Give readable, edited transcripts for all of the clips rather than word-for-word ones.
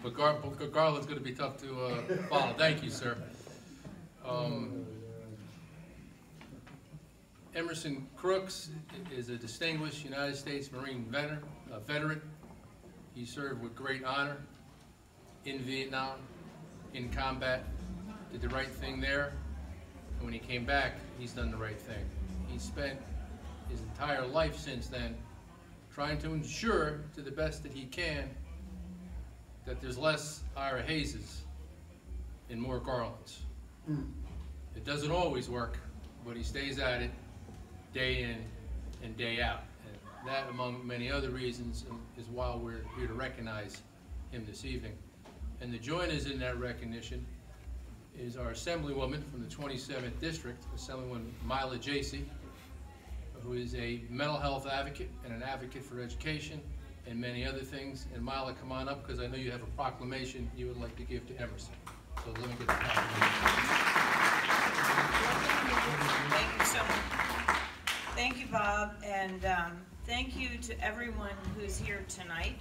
But Garland's going to be tough to follow. Thank you, sir. Emerson Crooks is a distinguished United States Marine veteran. He served with great honor in Vietnam, in combat, did the right thing there, and when he came back, he's done the right thing. He spent his entire life since then trying to ensure, to the best that he can, that there's less Ira Hayeses and more Garlands. It doesn't always work, but he stays at it day in and day out. And that, among many other reasons, is why we're here to recognize him this evening. And to join us in that recognition is our Assemblywoman from the 27th District, Assemblywoman Mila Jacey, who is a mental health advocate and an advocate for education and many other things. And Mila, come on up, because I know you have a proclamation you would like to give to Emerson. So let me get the proclamation. Thank you so much. Thank you, Bob, and thank you to everyone who's here tonight.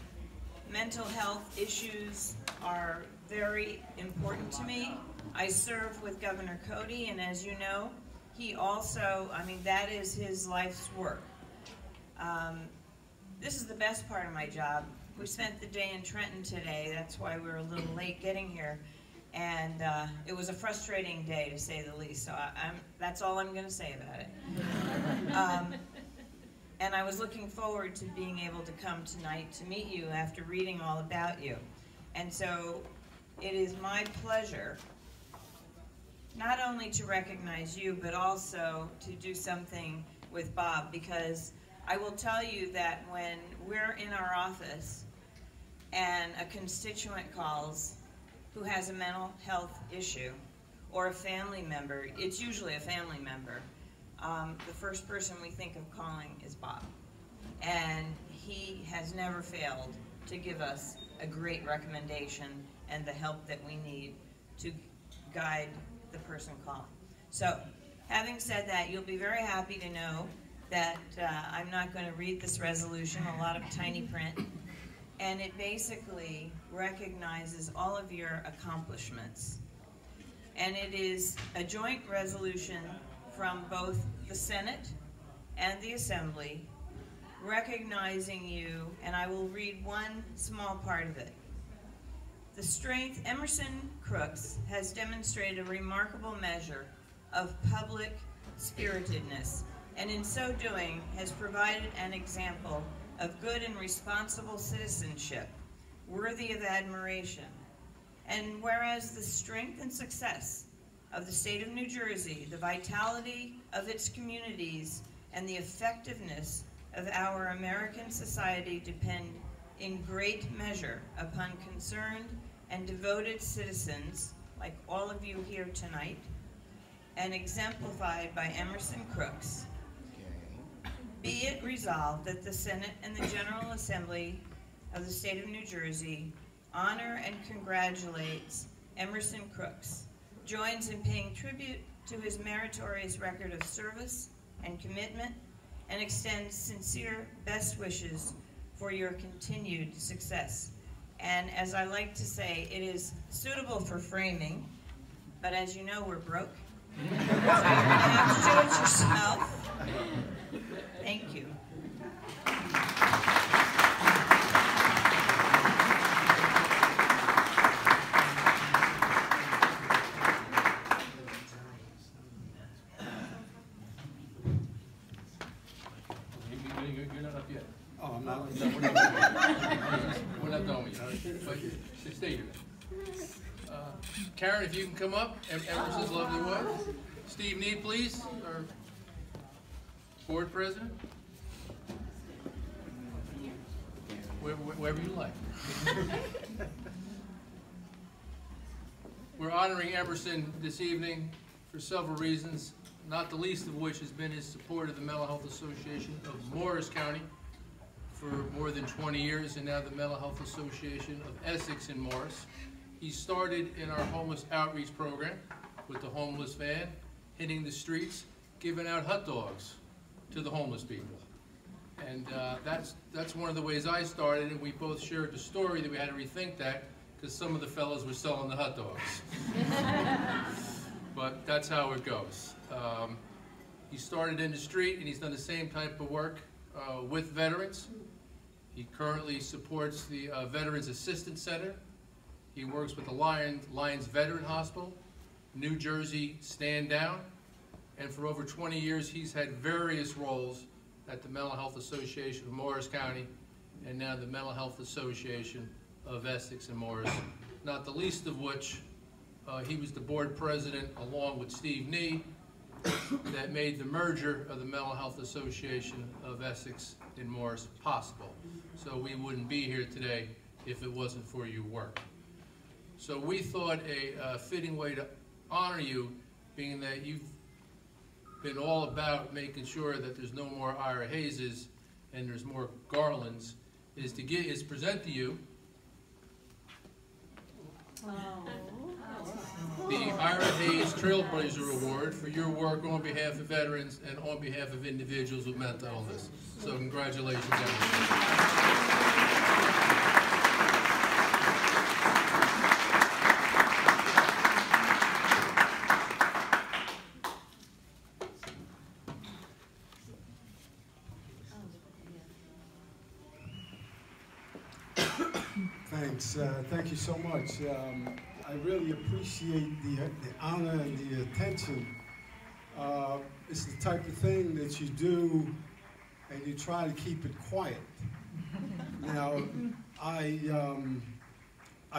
Mental health issues are very important to me. I serve with Governor Cody, and as you know, he also, that is his life's work. This is the best part of my job. We spent the day in Trenton today. That's why we were a little late getting here. And it was a frustrating day, to say the least. So that's all I'm going to say about it. And I was looking forward to being able to come tonight to meet you after reading all about you. And so it is my pleasure not only to recognize you, but also to do something with Bob, because I will tell you that when we're in our office and a constituent calls who has a mental health issue or a family member, it's usually a family member, the first person we think of calling is Bob. And he has never failed to give us a great recommendation and the help that we need to guide the person calling. So, having said that, you'll be very happy to know that I'm not going to read this resolution, a lot of tiny print, and it basically recognizes all of your accomplishments. And it is a joint resolution from both the Senate and the Assembly recognizing you, and I will read one small part of it. The strength Emerson Crooks has demonstrated a remarkable measure of public spiritedness, and in so doing has provided an example of good and responsible citizenship worthy of admiration. And whereas the strength and success of the state of New Jersey, the vitality of its communities, and the effectiveness of our American society depend in great measure upon concerned and devoted citizens, like all of you here tonight, and exemplified by Emerson Crooks, be it resolved that the Senate and the General Assembly of the state of New Jersey honor and congratulates Emerson Crooks, joins in paying tribute to his meritorious record of service and commitment, and extends sincere best wishes for your continued success. And as I like to say, it is suitable for framing, but as you know, we're broke. So you're going to have to do it yourself. Thank you. You're not up yet. Oh, I'm not. No, we're not done. We're not done with you. But stay here. Karen, if you can come up, Emerson's lovely wife. Steve Need, please, our board president. Wherever you like. We're honoring Emerson this evening for several reasons, not the least of which has been his support of the Mental Health Association of Morris County for more than 20 years, and now the Mental Health Association of Essex and Morris. He started in our homeless outreach program with the homeless van, hitting the streets, giving out hot dogs to the homeless people. And that's one of the ways I started, and we both shared the story that we had to rethink that because some of the fellows were selling the hot dogs. But that's how it goes. He started in the street, and he's done the same type of work with veterans. He currently supports the Veterans Assistance Center. He works with the Lions Veteran Hospital, New Jersey Stand Down, and for over 20 years he's had various roles at the Mental Health Association of Morris County and now the Mental Health Association of Essex and Morris, not the least of which he was the board president along with Steve Nee that made the merger of the Mental Health Association of Essex and Morris possible. So we wouldn't be here today if it wasn't for your work. So we thought a fitting way to honor you, being that you've been all about making sure that there's no more Ira Hayes and there's more Garlands, is to present to you the Ira Hayes Trailblazer Award for your work on behalf of veterans and on behalf of individuals with mental illness. So congratulations, everyone. Thanks. Thank you so much. I really appreciate the honor and the attention. It's the type of thing that you do and you try to keep it quiet. Now, I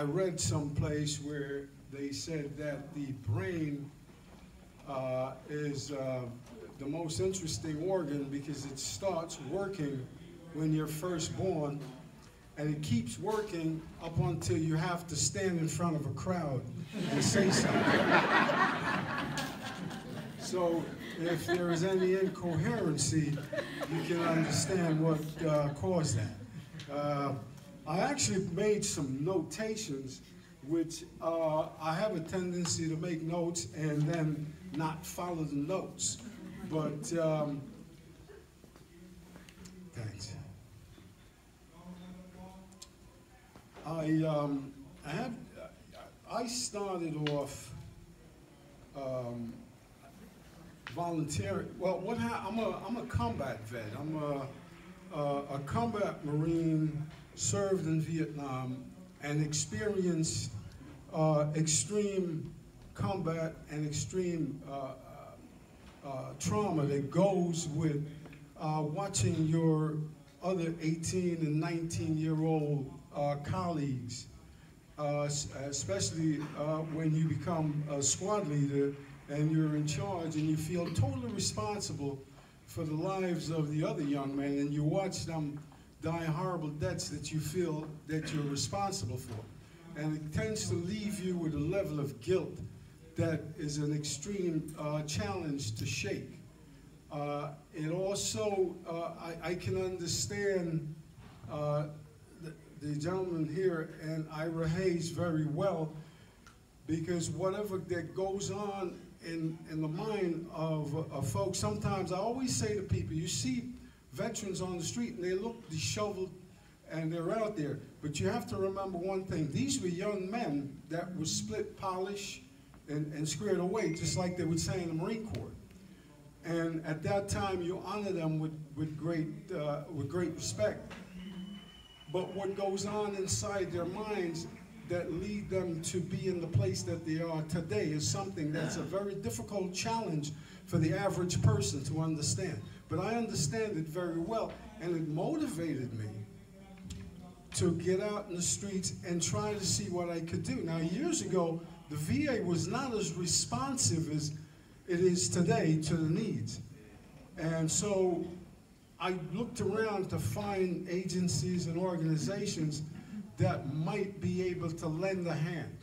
read someplace where they said that the brain is the most interesting organ because it starts working when you're first born, and it keeps working up until you have to stand in front of a crowd and say something. So if there is any incoherency, you can understand what caused that. I actually made some notations, which I have a tendency to make notes and then not follow the notes. But thanks. I started off volunteering. Well, I'm a combat vet. I'm a combat Marine, served in Vietnam, and experienced extreme combat and extreme trauma that goes with watching your other 18 and 19-year-old colleagues, especially when you become a squad leader and you're in charge and you feel totally responsible for the lives of the other young men, and you watch them die horrible deaths that you feel that you're responsible for. And it tends to leave you with a level of guilt that is an extreme challenge to shake. It also, I can understand the gentleman here and Ira Hayes very well, because whatever that goes on in the mind of folks, sometimes I always say to people, you see veterans on the street and they look disheveled and they're out there, but you have to remember one thing: these were young men that were split, polished, and squared away, just like they would say in the Marine Corps. And at that time, you honor them with great respect. But what goes on inside their minds that lead them to be in the place that they are today is something that's a very difficult challenge for the average person to understand. But I understand it very well, and it motivated me to get out in the streets and try to see what I could do. Now, years ago, the VA was not as responsive as it is today to the needs. And so I looked around to find agencies and organizations that might be able to lend a hand.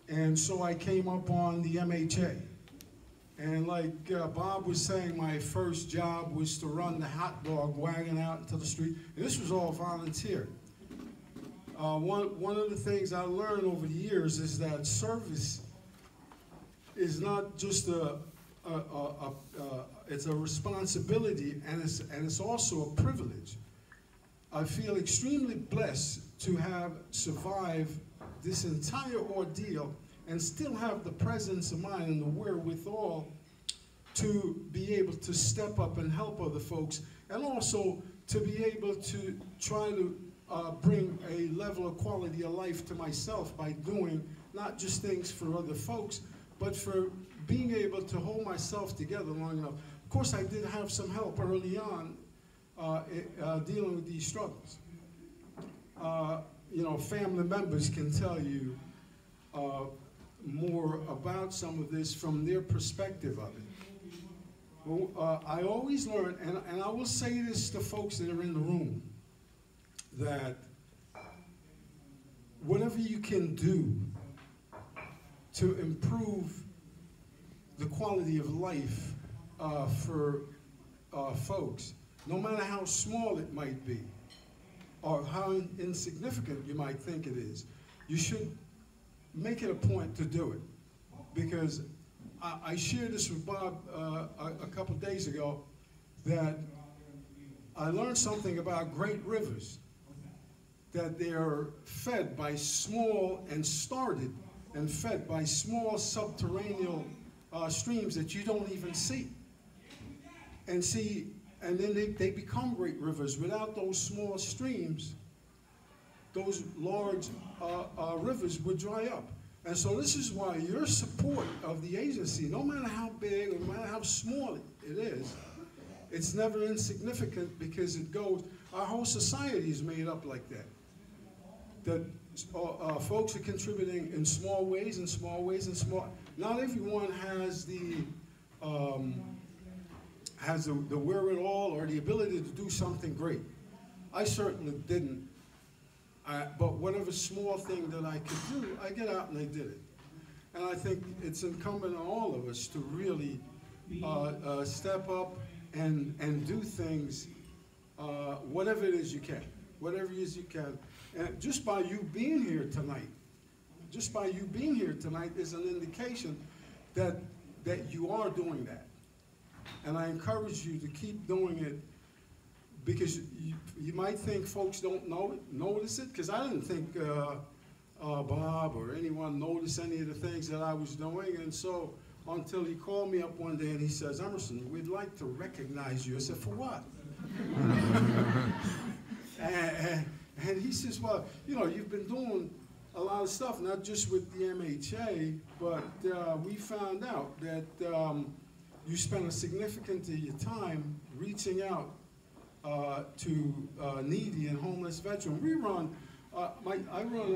And so I came up on the MHA. And like Bob was saying, my first job was to run the hot dog wagon out into the street. And this was all volunteer. One of the things I learned over the years is that service is not just it's a responsibility, and it's also a privilege. I feel extremely blessed to have survived this entire ordeal and still have the presence of mind and the wherewithal to be able to step up and help other folks, and also to be able to try to bring a level of quality of life to myself by doing not just things for other folks, but for being able to hold myself together long enough. Of course, I did have some help early on dealing with these struggles. You know, family members can tell you more about some of this from their perspective of it. Well, I always learn, and I will say this to folks that are in the room, that whatever you can do to improve the quality of life for folks, no matter how small it might be, or how insignificant you might think it is, you should make it a point to do it. Because I shared this with Bob a couple days ago, that I learned something about great rivers, that they are fed by small and started and fed by small subterranean streams that you don't even see. And then they become great rivers. Without those small streams, those large rivers would dry up. And so this is why your support of the agency, no matter how big or no matter how small it is, it's never insignificant, because it goes, our whole society is made up like that. That folks are contributing in small ways, not everyone has the wherewithal or the ability to do something great. I certainly didn't. But whatever small thing that I could do, I get out and I did it. And I think it's incumbent on all of us to really step up and do things, whatever it is you can. Whatever it is you can. And just by you being here tonight, is an indication that you are doing that. And I encourage you to keep doing it, because you might think folks don't notice it, because I didn't think Bob or anyone noticed any of the things that I was doing. And so until he called me up one day and he says, Emerson, we'd like to recognize you. I said, for what? and he says, well, you know, you've been doing a lot of stuff, not just with the MHA, but we found out that you spend a significant of your time reaching out to needy and homeless veterans. We run, I run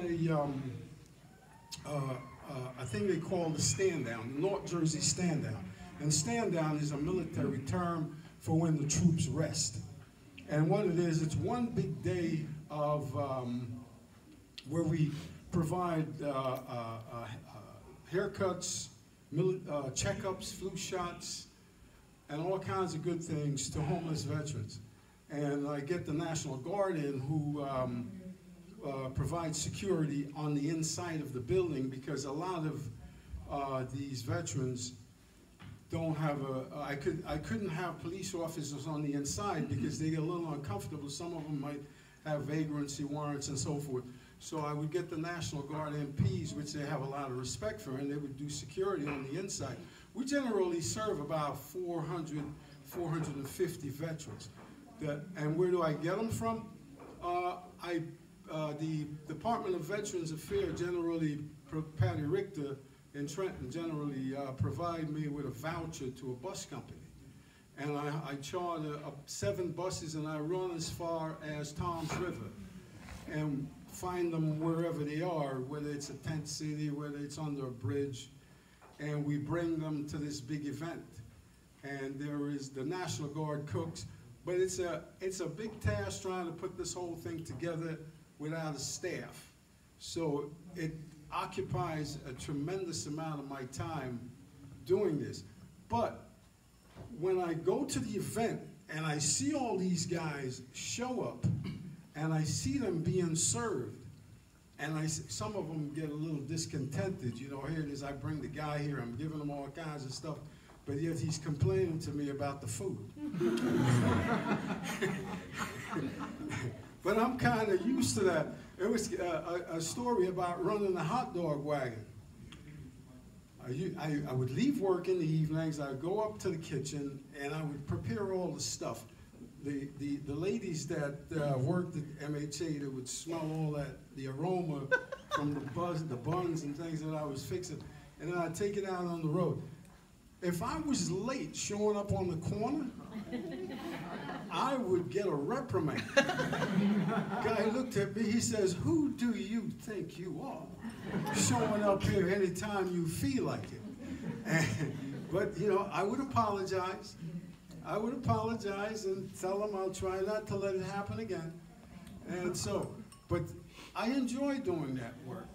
a thing they call the stand down, the North Jersey stand down. And stand down is a military term for when the troops rest. And what it is, it's one big day of where we provide haircuts, checkups, flu shots, and all kinds of good things to homeless veterans. And I get the National Guard in, who provides security on the inside of the building, because a lot of these veterans don't have I couldn't have police officers on the inside because they get a little uncomfortable. Some of them might have vagrancy warrants and so forth. So I would get the National Guard MPs, which they have a lot of respect for, and they would do security on the inside. We generally serve about 400, 450 veterans. And where do I get them from? The Department of Veterans Affairs generally, Patty Richter in Trenton, generally provide me with a voucher to a bus company. And I charter 7 buses, and I run as far as Tom's River and find them wherever they are, whether it's a tent city, whether it's under a bridge, and we bring them to this big event. And there is the National Guard cooks, but it's a big task trying to put this whole thing together without a staff. So it occupies a tremendous amount of my time doing this. But when I go to the event and I see all these guys show up and I see them being served, and some of them get a little discontented, you know, here it is, I bring the guy here, I'm giving him all kinds of stuff, but yet he's complaining to me about the food. But I'm kind of used to that. It was a story about running a hot dog wagon. I would leave work in the evenings, I'd go up to the kitchen, and I would prepare all the stuff. The ladies that worked at MHA, that would smell all that, the aroma from the buns and things that I was fixing, and then I'd take it out on the road. If I was late showing up on the corner, I would get a reprimand. Guy looked at me, he says, "Who do you think you are? Showing up here anytime you feel like it." But, you know, I would apologize. I would apologize and tell them I'll try not to let it happen again. And so, but I enjoy doing that work.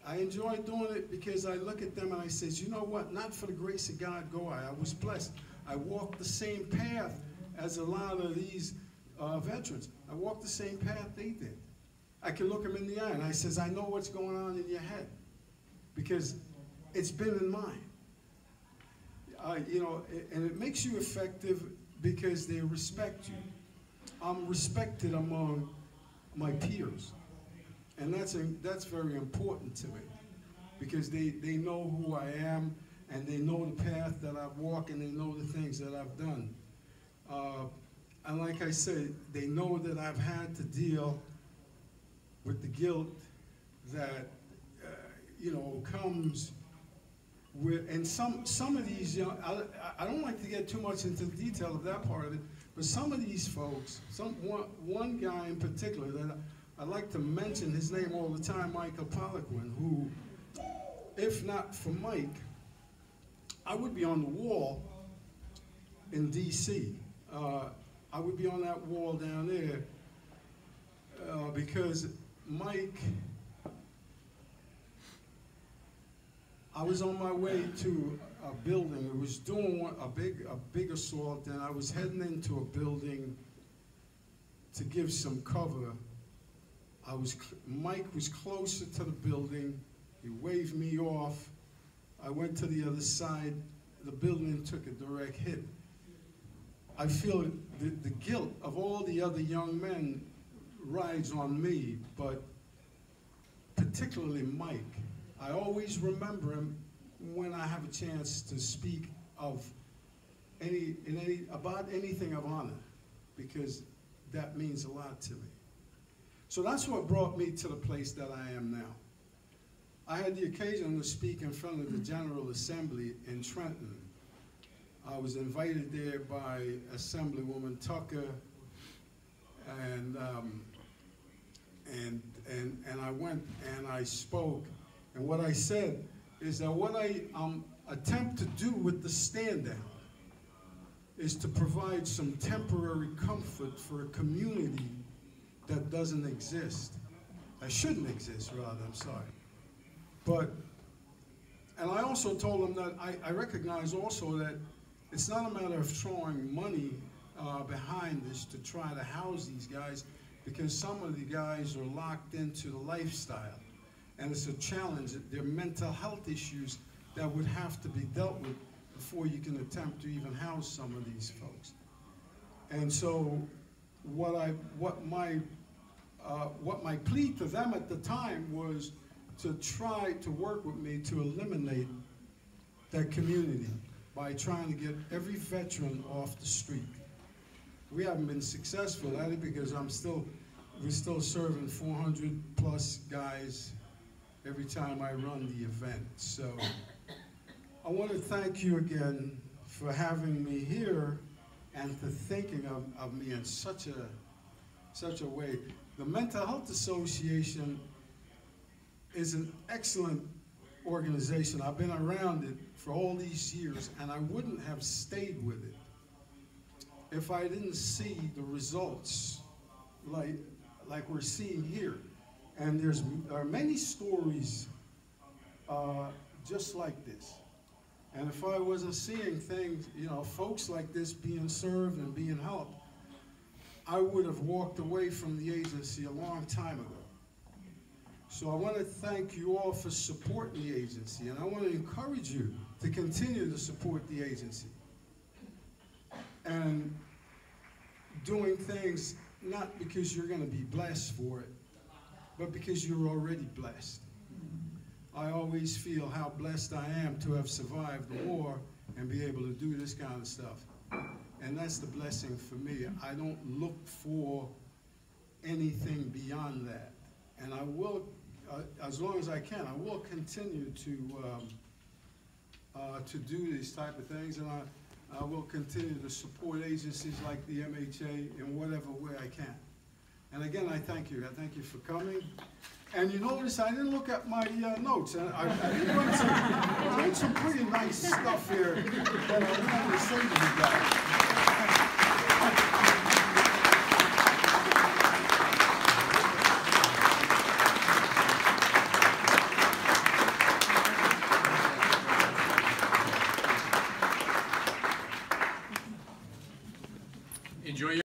I enjoy doing it because I look at them and I says, you know what, not for the grace of God go I. I was blessed. I walked the same path as a lot of these veterans. I walked the same path they did. I can look them in the eye and I says, I know what's going on in your head because it's been in mine. You know, and it makes you effective because they respect you. I'm respected among my peers. And that's very important to me because they know who I am and they know the path that I've walked and they know the things that I've done. And like I said, they know that I've had to deal with the guilt that, you know, comes with, and some of these young, I don't like to get too much into the detail of that part of it, but some of these folks, one guy in particular that I like to mention his name all the time, Michael Poliquin, who, if not for Mike, I would be on the wall in D.C. I would be on that wall down there because Mike, I was on my way to a building. It was doing a big assault, and I was heading into a building to give some cover. Mike was closer to the building. He waved me off. I went to the other side. The building took a direct hit. I feel the guilt of all the other young men rides on me, but particularly Mike. I always remember him when I have a chance to speak of about anything of honor, because that means a lot to me. So that's what brought me to the place that I am now. I had the occasion to speak in front of the General Assembly in Trenton. I was invited there by Assemblywoman Tucker, and I went and I spoke. And what I said is that what I attempt to do with the stand down is to provide some temporary comfort for a community that doesn't exist. That shouldn't exist, rather, I'm sorry. And I also told them that I recognize also that it's not a matter of throwing money behind this to try to house these guys, because some of the guys are locked into the lifestyle. And it's a challenge. There are mental health issues that would have to be dealt with before you can attempt to even house some of these folks. And so what my plea to them at the time was to try to work with me to eliminate that community by trying to get every veteran off the street. We haven't been successful at it because we're still serving 400 plus guys every time I run the event. So I want to thank you again for having me here and for thinking of me in such a way. The Mental Health Association is an excellent organization. I've been around it for all these years, and I wouldn't have stayed with it if I didn't see the results like we're seeing here. And there are many stories just like this. And if I wasn't seeing things, you know, folks like this being served and being helped, I would have walked away from the agency a long time ago. So I want to thank you all for supporting the agency, and I want to encourage you to continue to support the agency. And doing things not because you're going to be blessed for it, but because you're already blessed. I always feel how blessed I am to have survived the war and be able to do this kind of stuff. And that's the blessing for me. I don't look for anything beyond that. And I will, as long as I can, I will continue to do these type of things, and I will continue to support agencies like the MHA in whatever way I can. And again, I thank you. I thank you for coming. And you notice I didn't look at my notes. And I wrote some pretty nice stuff here that I wanted to say to you guys.